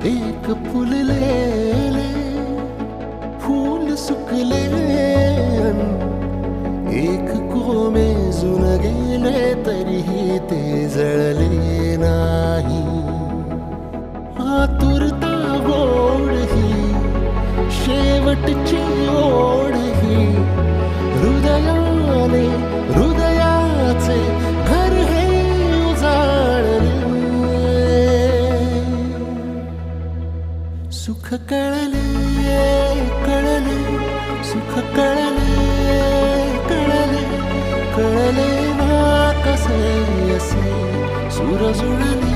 एक फुललेले फूल सुकले अन एक कोमेजून गेले तरीही ते जळले नाही. आतुरता गोड ही शेवटची ओढ ही हृदयाने हृदयाचे घर हे उजाळले. सुख कळले कळले सुख कळले कळले कळले ना कसे असे सूर जुळले.